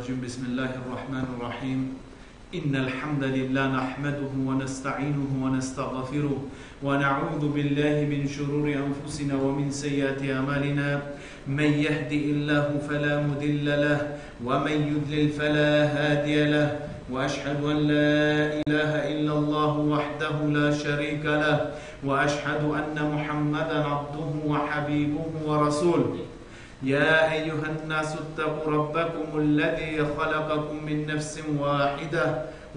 الرجيم بسم الله الرحمن الرحيم إن الحمد لله نحمده ونستعينه ونستغفره ونعوذ بالله من شرور أنفسنا ومن سيئات أعمالنا من يهدي الله فلا مضل له ومن يضلل فلا هادي له وأشهد أن لا إله إلا الله وحده لا شريك له وأشهد أن محمدا عبده وحبيبه ورسوله يا أيها الناس اتقوا ربكم الذي خلقكم من نفس واحدة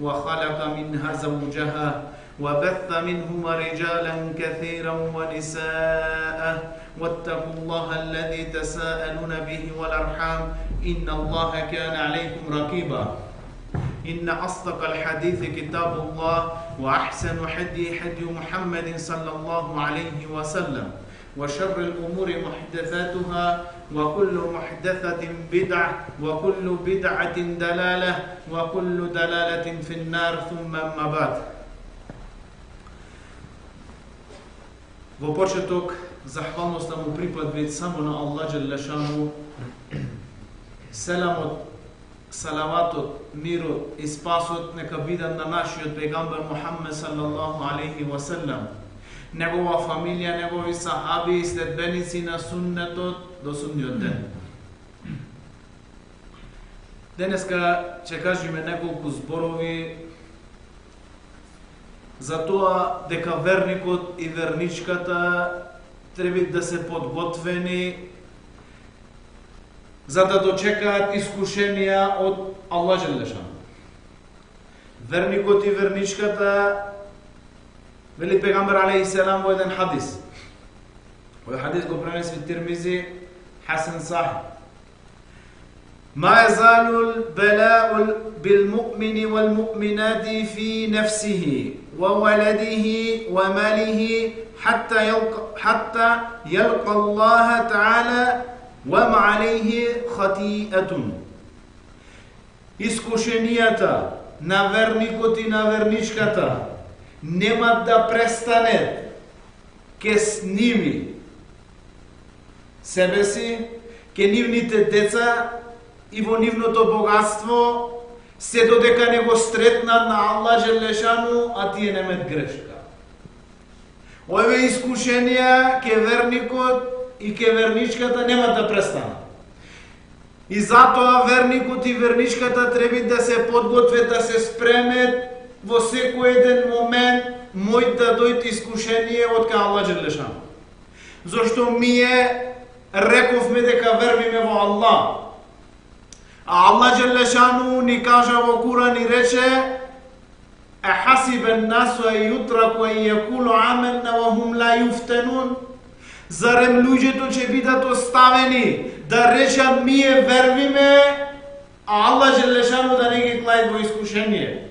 وخلق منها زوجها وبث منهما رجالا كثيرا ونساء واتقوا الله الذي تساءلون به والأرحام إن الله كان عليكم رقيبا إن أصدق الحديث كتاب الله وأحسن حدي محمد صلى الله عليه وسلم وشر الأمور محدثاتها وكل محدثة بدعة وكل بدعة دلالة وكل دلالة في النار ثم أما بعد. Во почеток захвалноста му припадвит само на Аллах Джелле Шану. Селамот, салаватот, мирот и спасот нека бидат на нашиот пегамбер Мухаммед саллаллаху алейхи ва саллам, негова фамилија, негови сахаби и следбеници на суннетот до судниот ден. Денеска ќе кажеме неколку зборови за тоа дека верникот и верничката треба да се подготвени за да дочекаат искушенија од Аллах Джелле Шану. Верникот и верничката, вели пегамбер алейхи селам во еден хадис. Овој хадис го пренеси Тирмизи, Хасан Сахих. ما يزال البلاء بالمؤمن والمؤمنات في نفسه وولده وماله حتى يلقى الله تعالى وما عليه خطيئة. Искушенијата на верникот и на верничката нема да престане ке ними себе си, ке нивните деца и во нивното богатство, се додека не го стретнат на Аллах Джелле Шану, а тие немат грешка. Овие искушенија ке верникот и ке верничката нема да престанат. И затоа верникот и верничката треба да се подготвят, да се спремет во секој еден момент мој да дојде искушение од кај Аллах Джелле Шану. Зошто ние рековме дека вервиме во Аллах. А Аллах Джелле Шану ни кажа во Куран и рече: "Ахасибен насу ан ютраку ан јакулу аменна ва хум ла юфтенун." Зарем луѓето ќе бидат оставени да речат ние вервиме, а Аллах Джелле Шану да не ги клајат во искушение.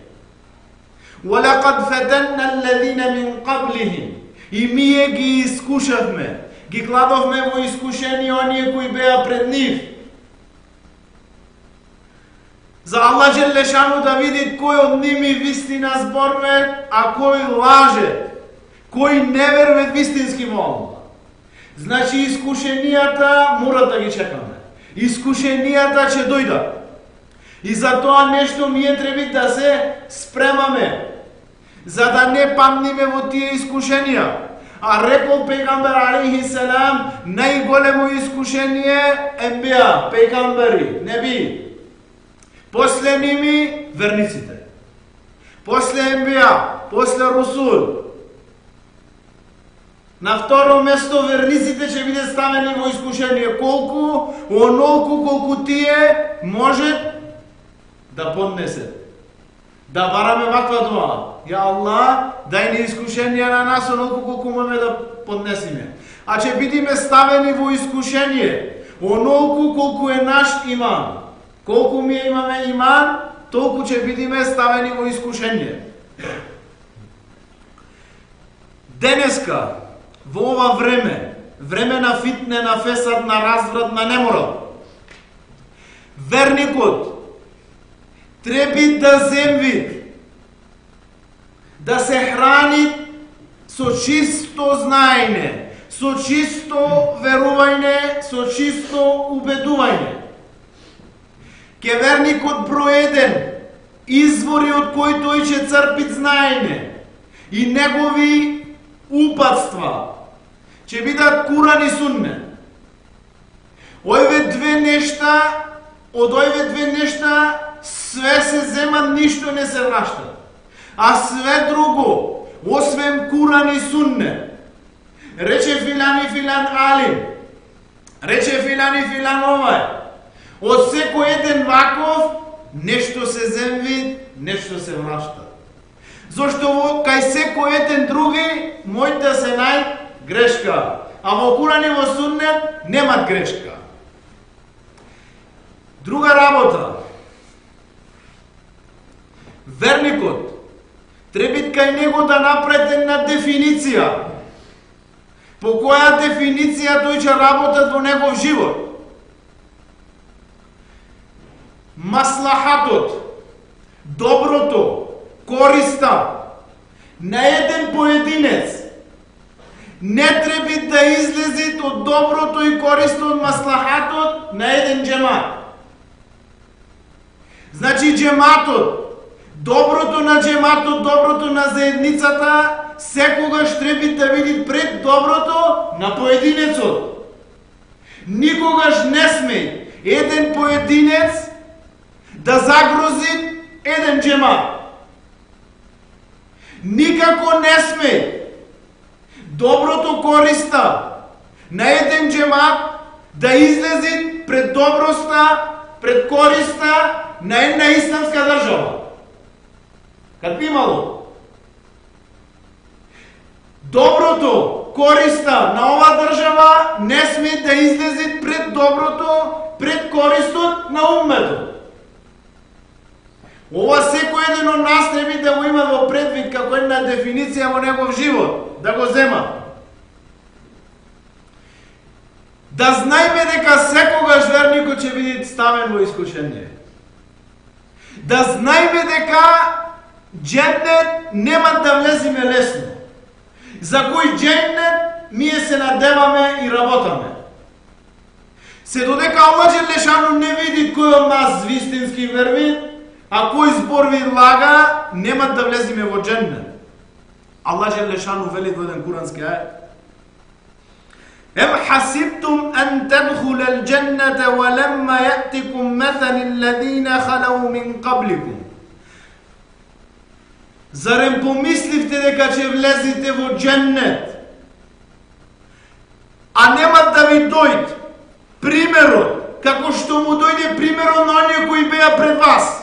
وَلَقَدْ فَتَنَّا الَّذِينَ مِنْ قَبْلِهِمْ. И ние ги искушавме, ги кладовме во искушение оние кои беа пред нив. За Аллах Джелле Шану да види кој од ними вистина зборува, а кој лаже, кој не верува вистински во Аллах. Значи искушенијата мора да ги чекаме. Искушенијата ќе дојдат. И за тоа нешто ние треба да се спремаме, за да не памниме во тие искушенија. А рекол пегамбер алейхи селам, најголемо искушение ембија, пегамбери, неби. После ними верниците. После ембија, после русул. На второ место верниците ќе биде ставени во искушение. Колку? Онолку колку тие може да поднесет. Да бараме ваква дуа: "Ја Аллах, дај ни искушенија на нас онолку колку можеме да поднесиме." А ќе бидеме ставени во искушение онолку колку е наш иман. Колку ми имаме иман, толку ќе бидеме ставени во искушение. Денеска, во ова време на фитне, на фесад, на разврат, на неморал, верникот треба да земви, да се храни со чисто знаење, со чисто верување, со чисто убедување. ке верникот број 1, извори од кои тој ќе црпи знаење и негови упатства ќе бидат Куран и Суннет. Овие две нешта, од овие две нешта све се земат, ништо не се врашта. А све друго, освен Куран и Суннет, рече филан и филан алим, рече филан и филан овај, од секој еден ваков, нешто се земви, нешто се врашта. Зошто кај секој еден други мој да се најд грешка, а во Куран и во Суннет немат грешка. Друга работа. Верникот треба кај него да направи една дефиниција, по која дефиниција тој ќе работат во негов живот. Маслахатот, доброто, користа на еден поединец не треба да излези од доброто и користот од маслахатот на еден џемат. Значи џематот, доброто на џематот, доброто на заедницата, секогаш треба да види пред доброто на поединецот. Никогаш не сме еден поединец да загрози еден џемат. Никако не сме доброто користа на еден џемат да излези пред доброста, пред користа на една исламска држава. Как би имало? Доброто користа на ова држава не сме да излези пред доброто, пред користот на умметот. Ова секој еден од нас треба да го има во предвид како една дефиниција во негов живот, да го зема. Да знаеме дека секогаш верникот ќе биде ставен во искушение. Да знаеме дека џеннет нема да влезиме лесно. За кој џеннет ние се надеваме и работаме. Се додека Аллах Џелешану не види кој од нас вистински верви, а кој зборви лага, нема да влезиме во џеннет. Аллах Џелешану вели во еден курански ајет: Ем хасибтум ан тадхулал џеннета ва лемма јатикум месали аллазина халау мин qablikum. Зарем помисливте дека ќе влезете во џеннет, а нема да ви дојде примерот, како што му дојде примерот на оние кои беа пред вас.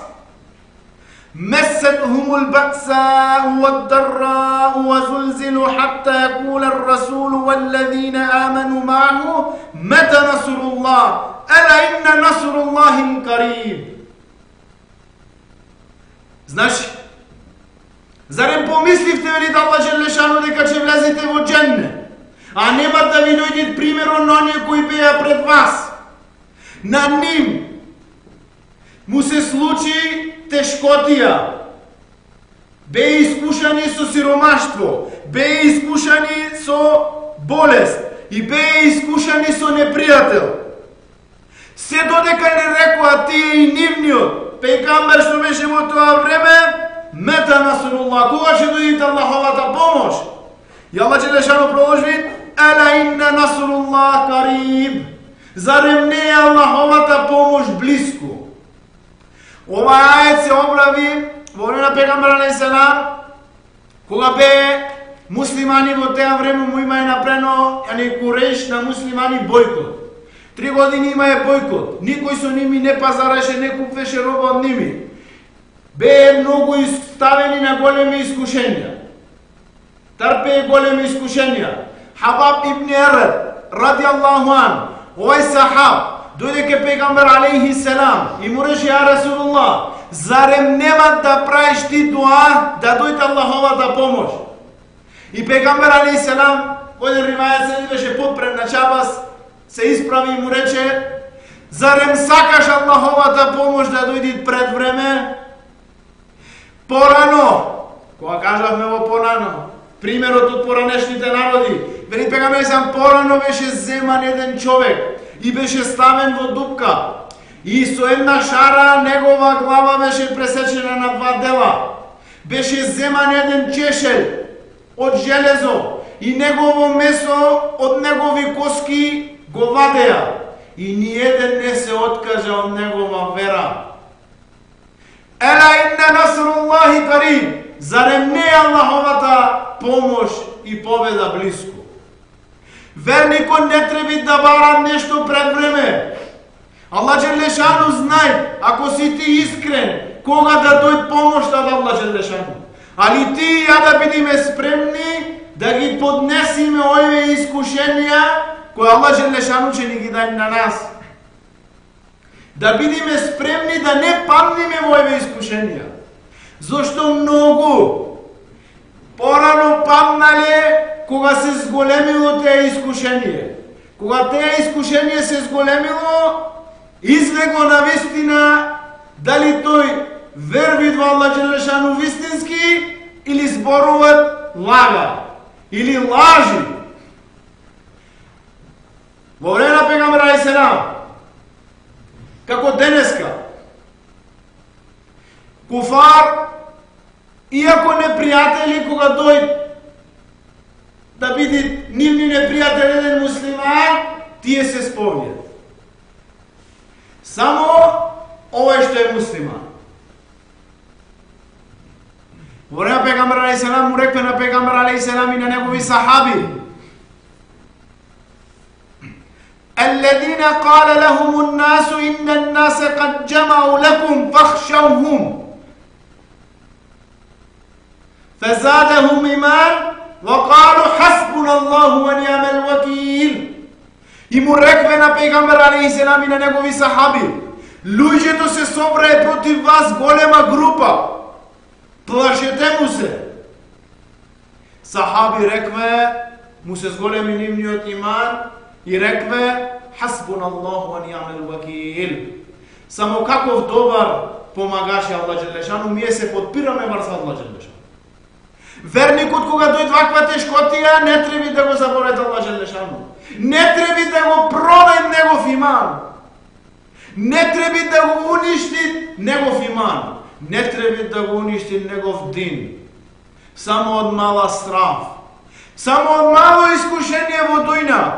مستهم البأساء والضراء وزلزلوا حتى يقول الرسول والذين آمنوا معه متى نصر الله ألا إن نصر الله قريب. Значи, зарем помисливте вели Аллах Џелешану дека ќе влезете во џеннет, а нема да ви дојде примерот на оние кои беа пред вас. На ним му се случи тешкотија, беа искушани со сиромаштво, беа искушани со болест и беа искушани со непријател. Се додека не рекоа тие и нивниот пејгамбер што беше во тоа време, мета насруллах, кога ќе дојде Аллаховата помош? И Аллах Џелешану продолжи: ела инна насруллах кариб. Зарем не е Аллаховата помош близко? Ова ајет се обрави во време на пегамбер алейхиселам, кога бе муслимани во теа време му имаја направено Курейш на муслимани бојкот. 3 години имаја бојкот. Никој со ними не пазареше, не купвеше роба од ними. Бе многу изставени на големи искушенија. Трпее големи искушенија. Хабаб ибн Еред ради Аллаху ан, овај сахаб дојде ке пегамбер алейхиселам и му рече: ја Расулуллах, зарем нема да правиш ти дуа да дојде Аллаховата помош? И пегамбер алейхиселам во еден ривајат се беше подпред на чабас, се исправи и му рече: зарем сакаш Аллаховата помош да дојде пред време? Порано, кога кажавме во порано, примерот од поранешните народи, вели пегамбер алейхиселам, порано беше земан еден човек и беше ставен во дупка. И со една шара негова глава беше пресечена на два дела. Беше земан еден чешел од железо и негово месо од негови коски го вадеа. И ниеден не се откажа од негова вера. Ела инна насруллахи карим. Зарем не е Аллаховата помош и победа близко? Верникот не треба да бара нешто пред време. Аллах Джелешану знае, ако си ти искрен, кога да дојде помошта од Аллах Джелешану. Али ти и ја да бидиме спремни да ги поднесиме овие искушенија кои Аллах Джелешану ќе ни ги даде на нас. Да бидиме спремни да не паднеме во овие искушенија. Зошто многу порано паднале кога се зголемило тие искушенија. Кога тие искушенија се зголемило, излегло на вистина дали тој верби во Аллах Джелешану вистински или зборуват лага или лажи. Во време на пегамбер алейхиселам, како денеска, куфар, иако непријатели, кога дојд да биде нивни непријател еден муслиман, тие се сповијат. Само овој што е муслиман. Во време на пегамбер алейхиселам му рекве на пегамбер алейхиселам и на негови сахаби: الذين قال لهم الناس إن الناس قد جمعوا لكم فاخشوهم فزادهم إيمان وقالوا حسبنا الله ونعم الوكيل. И му рекве на пегамбер алейхиселам и на негови сахаби: луѓето се собрае против вас голема група, плашете му се. Сахаби рекве, му се зголеми нивниот иман и рекве: Хасбуналлаху ва ни'мал вакил. Само каков добар помагаш Аллах Джелешану, ние се подпираме врз Аллах Джелешану. Верникот кога дојде ваква тешкотија, не треба да го заборави Аллах Джелешану. Не треба да го продаде негов иман. Не треба да го уништи негов иман. Не треба да го уништи негов дин. Само од мала страф. Само од мало искушение во дуња.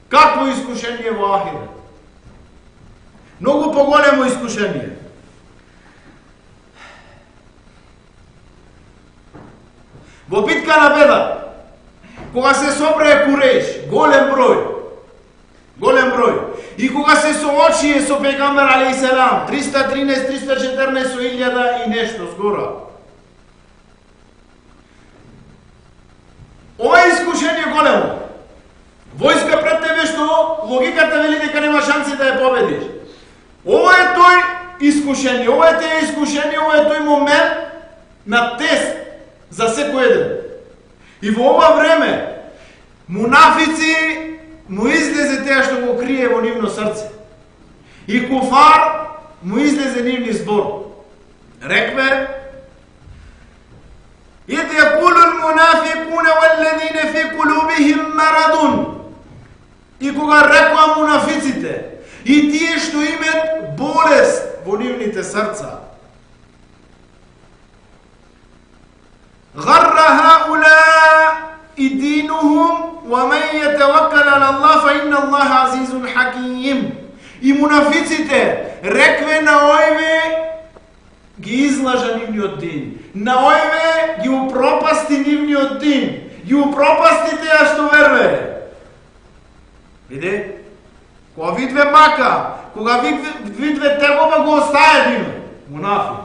Какво искушение во ахирет? Многу поголемо искушение. Во битка на Бедар, кога се собрае Курейш, голем број, и кога се соочие со пегамбер алейхиселам, 313-314 илјада и нешто згора. Ова искушение големо. Војска пред тебе што логиката вели дека нема шанси да ја победиш. Ова е тој искушение, ова е тој искушение, ова е тој момент на тест за секој еден. И во ова време мунафици му излезе теа што го крие во нивно срце. И куфар му излезе нивни збор. Рекве: إذ يقول المنافقون والذين في قلوبهم مرض. И кога рекоа мунафиците и тие што имаат болест во нивните срца. غر هؤلاء دينهم ومن يتوكل على الله فإن الله عزيز حكيم. И мунафиците рекве на овие ги излажа нивниот дин. На овие ги упропасти нивниот дин. Ги упропасти теа што верве. Виде? Кога видве мака, кога видве тегоба, го остае динот. Мунафик.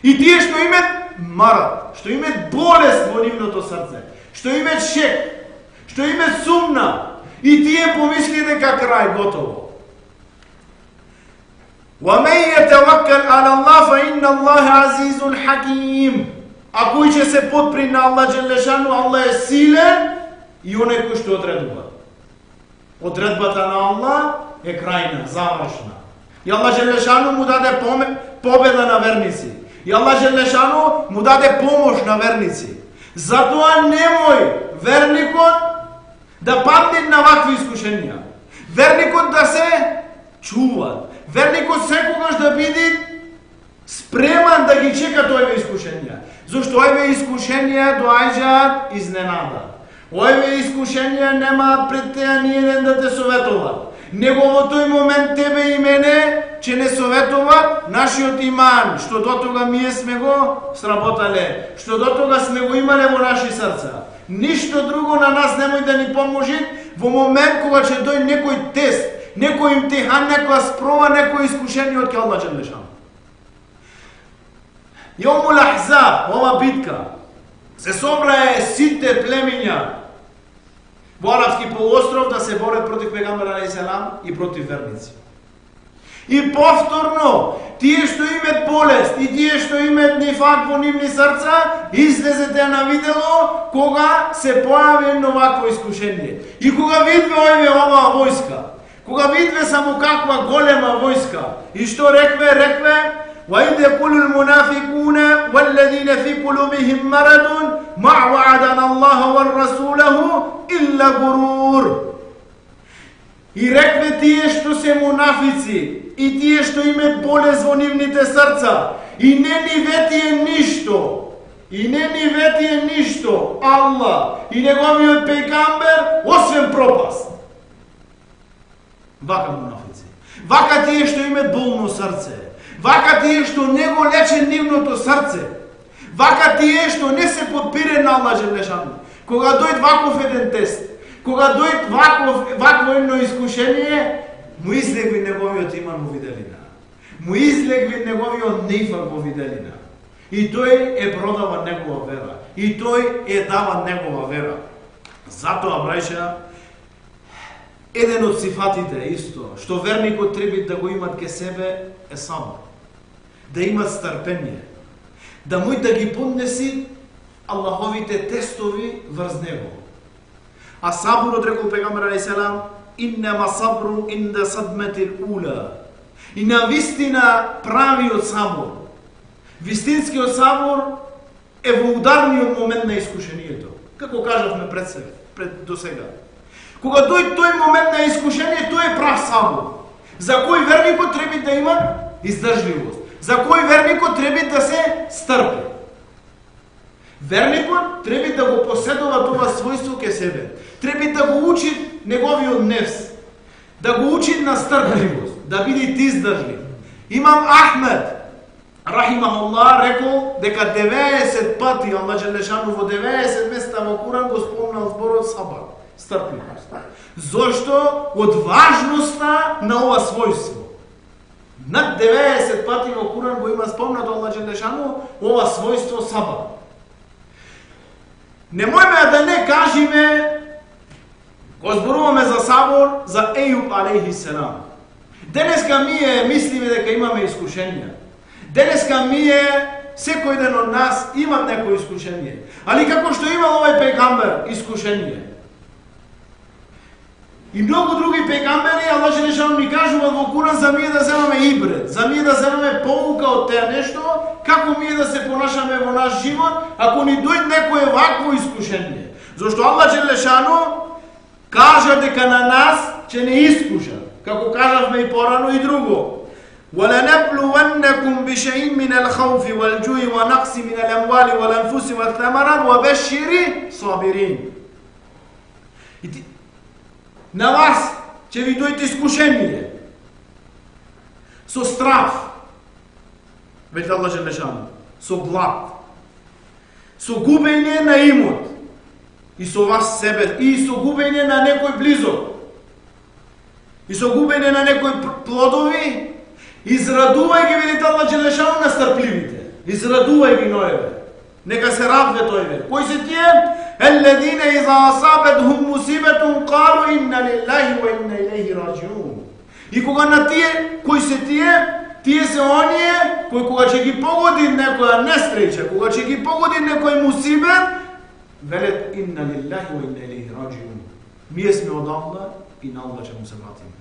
И тие што имат марат, што имат болест во нивното срце, што имат шек, што имат сумна, и тие помисли дека крај готово. وَمَنْ يَتَوَكَّلْ عَلَى اللَّهِ فَإِنَّ اللَّهَ عَزِيزٌ حَكِيمٌ. А кој ќе се подпри на Аллах Джелешану, Аллах е силен и оној кој што одредува. Одредбата на Аллах е крајна, завршна. И Аллах Джелешану му даде победа на верници. И Аллах Джелешану му даде помош на верници. Затоа немој верникот да падне на вакви искушенија. Верникот да се чува, Верникот секогаш да биде спреман да ги чека тојве искушенија. Зошто овие искушенија доаѓаат изненада. Овие искушенија немаат пред теа ни еден да те советуваат. Него во тој момент тебе и мене че не советуваат нашиот иман, што до тога ние сме го сработале, што до тога сме го имале во наши срца. Ништо друго на нас немој да ни поможи во момент кога ќе дојде некој тест, некој имтихан, некоја спроба, некој искушение од Аллах џеле шану. Јомул Ахзаб, ова битка, се собрае сите племиња во Арапски полуостров да се борат против пегамбер алейхиссалам и против верници. И повторно, тие што имат болест и тие што имат нифак во нивни срца, излезете на видело кога се појави едно вакво искушение. И кога видве оваа војска, кога видве само каква голема војска, и што рекве, وَإِذْ يَقُولُ الْمُنَافِقُونَ وَالَّذِينَ فِي قُلُوبِهِمْ مَرَضٌ مَا وَعَدَنَا اللَّهُ وَالرَّسُولَهُ إِلَّا غُرُورٌ. И рекве тие што се мунафици, и тие што имат болест во нивните срца, и не ни ветие ништо, Аллах и неговиот пејгамбер, освен пропаст. Вака мунафици, вака тие што имат болно срце, вака тие што не го лече нивното срце, вака тие што не се подпире на Аллах џеле шану. Кога дојде ваков еден тест, кога дојде вакво едно искушение, му излегви неговиот иман во виделина. Му излегви неговиот нифак во виделина. И тој е продава негова вера. И тој е дава негова вера. Затоа, брајша, еден од сифатите исто, што верникот треба да го имат ке себе, е сабр. Да имат старпение. Да мој да ги поднеси Аллаховите тестови врз него. А сабурот, рекол пегамбер алейхиссалам, иннама сабру инда садметил ула. И на вистина правиот сабор, вистинскиот сабор е во ударниот момент на искушението. Како кажавме пред до сега. Кога дојде тој момент на искушение, тој е прав сабор. За кој верникот треба да има издржливост. За кој верникот треба да се стрпи. Верникот треба да го поседува тоа својство ке себе. Треба да го учи неговиот нефс. Да го учи на стрпливост. Да биде издржлив. Имам Ахмед, рахимахуллах, рекол дека 90 пати Аллах џеле шану во 90 места во Куран го спомнал зборот сабар, стрпливост. Зошто? Од важноста на ова својство. Над 90 пати во Куран го има спомнато Аллах џеле шану ова својство сабар. Немојме да не кажеме, го зборуваме за сабор, за Ејуб алейхиссалам. Денеска ние мислиме дека имаме искушенија. Денеска ние, секој ден од нас, имат некој искушение. Али како што имал овој пејгамбер искушение. И многу други пејгамбери, Аллах џеле шану ни кажува во Куран за ние да земаме ибрет, за ние да земаме поука од теа нешто, како ние да се понашаме во наш живот, ако ни дојде некое вакво искушение. Зошто Аллах џеле шану кажа дека на нас ќе не искуша, како кажавме и порано и друго. وَلَنَبْلُوَنَّكُمْ بِشَيْءٍ مِنَ الْخَوْفِ وَالْجُوعِ وَنَقْصٍ مِنَ الْأَمْوَالِ وَالْأَنْفُسِ وَالثَّمَرَاتِ وَبَشِّرِ الصَّابِرِينَ. На вас ќе ви дојде искушение со страх, вели Аллах џеле шану, со глад, со губење на имот, и со вас себе, и со губење на некој близок, и со губење на некој плодови. Израдувај ги, видите Аллах џеле шану, на стрпливите. Израдувај ги ноеве. Нека се радве тојве. Кои се тие? Еллезина иза асабетхум мусибетун калу инна лиллахи ва инна илейхи раджиун. И кога на тие, кои се тие? Тие се оние кои кога ќе ги погоди некоја несреќа, кога ќе ги погоди некој мусибет, велет инна лиллахи ва инна илейхи раджиун. Ние сме од Аллах и на Аллах ќе му се вратиме.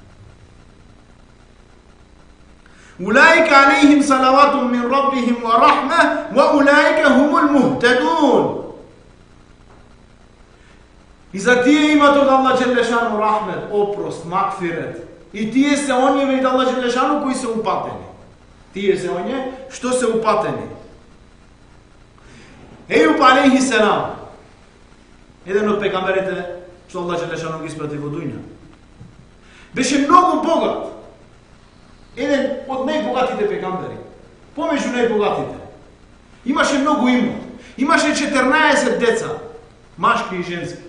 أولئك عليهم صلوات من ربهم ورحمة وأولئك هم المهتدون. И за тие имат од Аллах џеле шану рахмет, опрост, макфирет. И тие се оние, вели Аллах Желешану, кои се упатени. Тие се оние, што се упатени. Ејуб алейхи селам, еден од пегамберите, што Аллах Желешану ги испрати во дуња. Беше многу богат. Еден од најбогатите пегамбери. Помеѓу најбогатите. Имаше многу имот. Имаше 14 деца, машки и женски.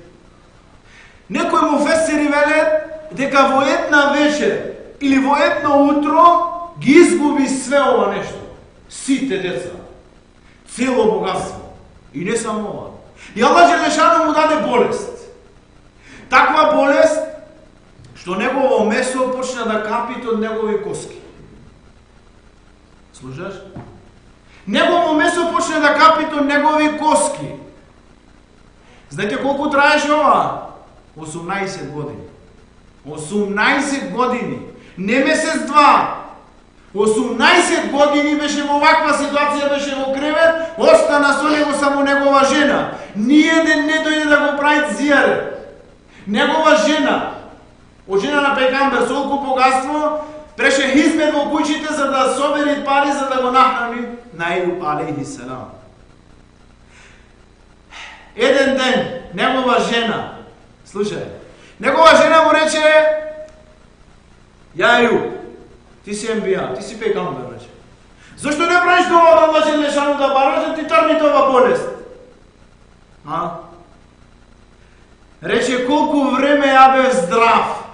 Некој му фесери веле дека во една вечер или во едно утро ги изгуби све ова нешто. Сите деца. Цело богатство. И не само ова. И Аллах Желешану му даде болест. Таква болест што негово месо почна да капи од негови коски. Слушаш? Негово месо почна да капи од негови коски. Знаете колку траеше ова? 18 години. 18 години. Не месец два. 18 години беше во ваква ситуација, беше во кревет, остана со него само негова жена. Ниеден не дојде да го прави зијаре. Негова жена, од жена на пегамбер со толку богатство, преше хизмет во куќите за да собери пари за да го нахрани на Ејуб алейхи селам. Еден ден, негова жена, слушај, негова жена му рече: Ја Ејуб, ти си ембија, ти си пегамбер, рече. Зошто не правиш дова да Аллах Желешану да бараш да ти тргне ова болест? Рече: колку време ја бев здрав?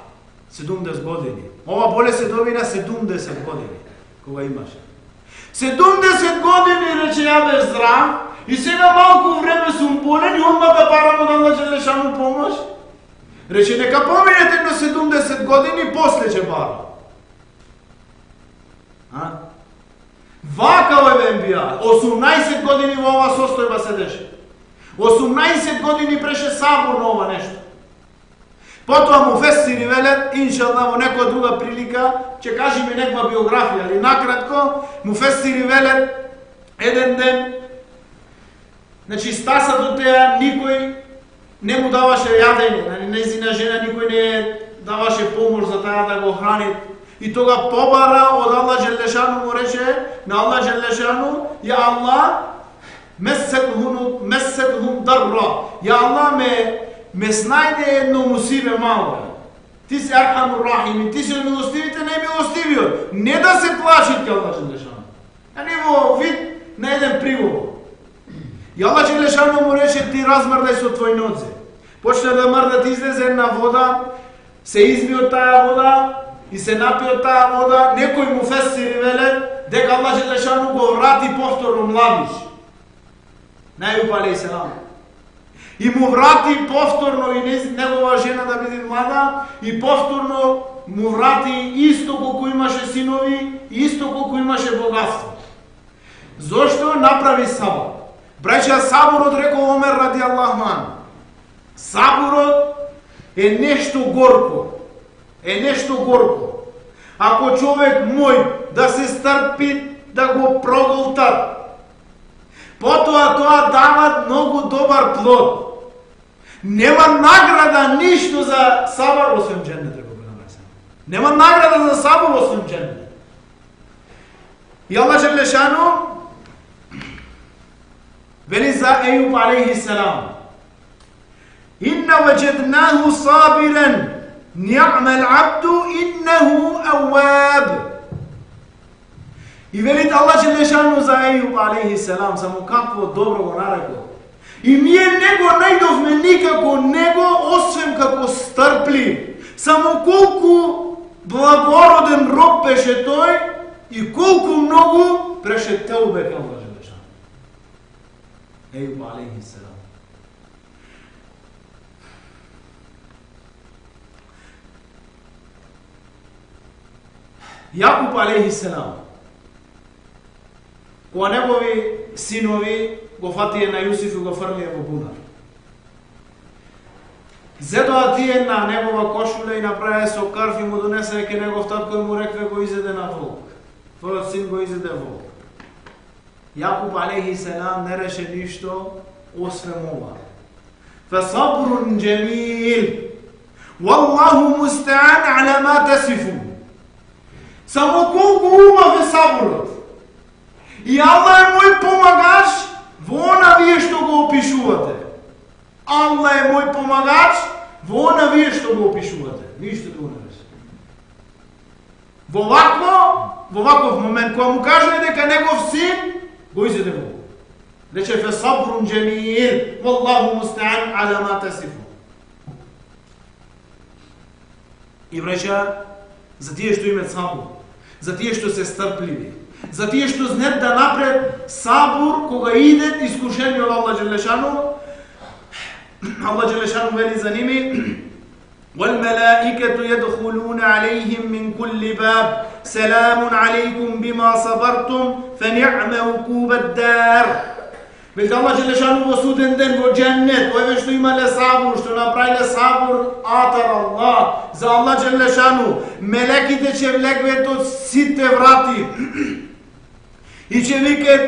70 години. Ова болест се доби на 70 години, кога имаше. 70 години, рече, ја бев здрав, и сега малку време сум болен и одма да барам од Аллах Желешану помош? Рече: нека поминете на 70 години, после ќе барам. Вака бе ембија. 18 години во ова состојба седеше. 18 години преше сабор на ова нешто. Потоа му фесири велет, иншалла, во некоја друга прилика, ќе кажеме неква биографија, али накратко, му фесири велет, еден ден, значи стаса до теа, никој не му даваше јадење, нејзина жена никој не даваше помош за таа да го храни. И тога побара од Аллах Желешану, му рече на Аллах Желешану: Ја Аллах, месетхум дарра. Ја Аллах, ме снајде едно мусибе мало. Ти си архамур рахим, ти си од милостивите најмилостивиот. Не да се плаши ке Аллах Желешану. А не во вид на еден приговор. И Аллах Желешану му рече: ти размрдај со твој нозе. Почна да мрдат, излезе една вода, се изби од таа вода и се напи од таа вода. Некој му фесири веле дека Аллах Желешану го врати повторно младиш. На Ејуб алейхи селам. И му врати повторно и негова жена да биде млада, и повторно му врати исто колку имаше синови, исто колку имаше богатство. Зошто? Направи сабор. Браќа, саборот, рекол Омер ради Аллаху ан, саборот е нешто горко. Е нешто горко. Ако човек мој да се стрпи, да го проголтат, потоа тоа дава многу добар плод. Нема награда ништо за сабор освен џеннет, рекол Пегамбер. Нема награда за сабор освен џеннет. И Аллах Желешану вели за Ејуб алейхи селам: Инна ваџеднаху сабирен, ниъмал абду, иннаху ауаб. И велит Аллах Желешану за Ејуб алейхи селам, само какво добро го нарекол. И ние не го најдовме никако него, освен како стрпли. Само колку благороден роб беше тој и колку многу преше теубе кај Аллах Желешану. Ејуб алейхи селам. Јакуб алейхи селам, кога негови синови го фатија на Јусиф и го фрлија во бунар, зедоа тие на негова кошуля и направија со карф и му донесе ке негов татко и му рекве: го изеде на волк. Твојот син го изеде волк. Јакуб алейхи селам не реше ништо освен ова. Фасабрун џемил. Wallahu musta'an ala ma tasifun. Само колку ума ве саборот. И Аллах е мој помагаш во она вие што го опишувате. Аллах е мој помагач во она вие што го опишувате. Ништо друго не рече. Во ваков момент, кога му кажа дека негов син, го изеде во. Рече фе сабрун джемил, валлаху мустаан ала ма тасифун. И врача, за тие што имат сабур, за тие што се стрпливи, за тие што знаат да напред сабур кога идет искушение од Аллах Джелешану. Аллах Джелешану вели за ними: وَالْمَلَائِكَةُ يَدْخُلُونَ عَلَيْهِمْ مِنْ كُلِّ بَابٍ سَلَامٌ عَلَيْكُمْ بِمَا صَبَرْتُمْ فَنِعْمَ عُقُوبَ الدَّارِ. Вели Аллах Джелешану во суден ден во дженнет, овие што имале сабур, што направиле сабур, атар Аллах, за Аллах Джелешану, мелеките ќе влегвет од сите врати и ќе викат: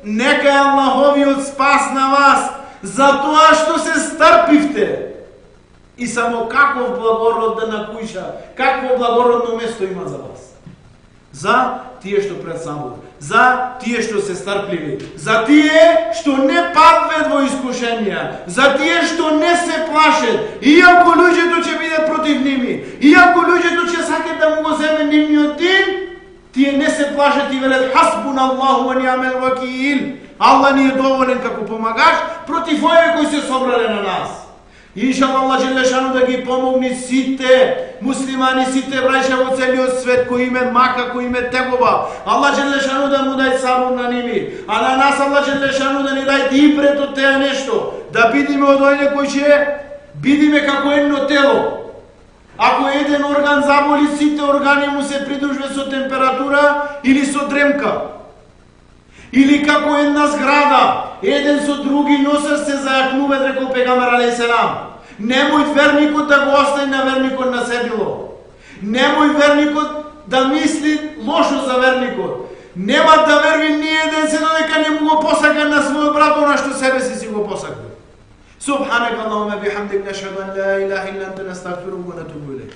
нека Аллаховиот спас на вас за тоа што се стрпивте. И само каков благородна куќа, какво благородно место има за вас. За тие што пред сабур, за тие што се стрпливи, за тие што не падват во искушенија, за тие што не се плашат, иако луѓето ќе бидат против ними, иако луѓето ќе сакат да му го земе нивниот дин, тие не се плашат и велат: хасбуналлаху ва ниъмел вакил. Аллах ни е доволен како помагаш против овие кои се собрале на нас. Иншаллах Аллах Джелешану да ги помогне сите муслимани, сите браќа во целиот свет кои имат мака, кои имат тегоба. Аллах Джелешану да му дај сабур на ними, а на нас Аллах Джелешану да ни дај ибрет од теа нешто, да бидиме од оние кои ќе бидиме како едно тело. Ако еден орган заболи, сите органи му се придружуваат со температура или со дремка. Или како една зграда, еден со други носат се зајакнуваат, рекол пегамбер алейхиселам. Немој верникот да го остави на верникот на седило. Немој верникот да мисли лошо за верникот. Нема да верви ни еден се додека не му го посака на својот брат она што себе си го посака. Субханак Аллахуме бихамдик, нешхаду ан ла илаха илля анта, настагфирука ва натубу илейк.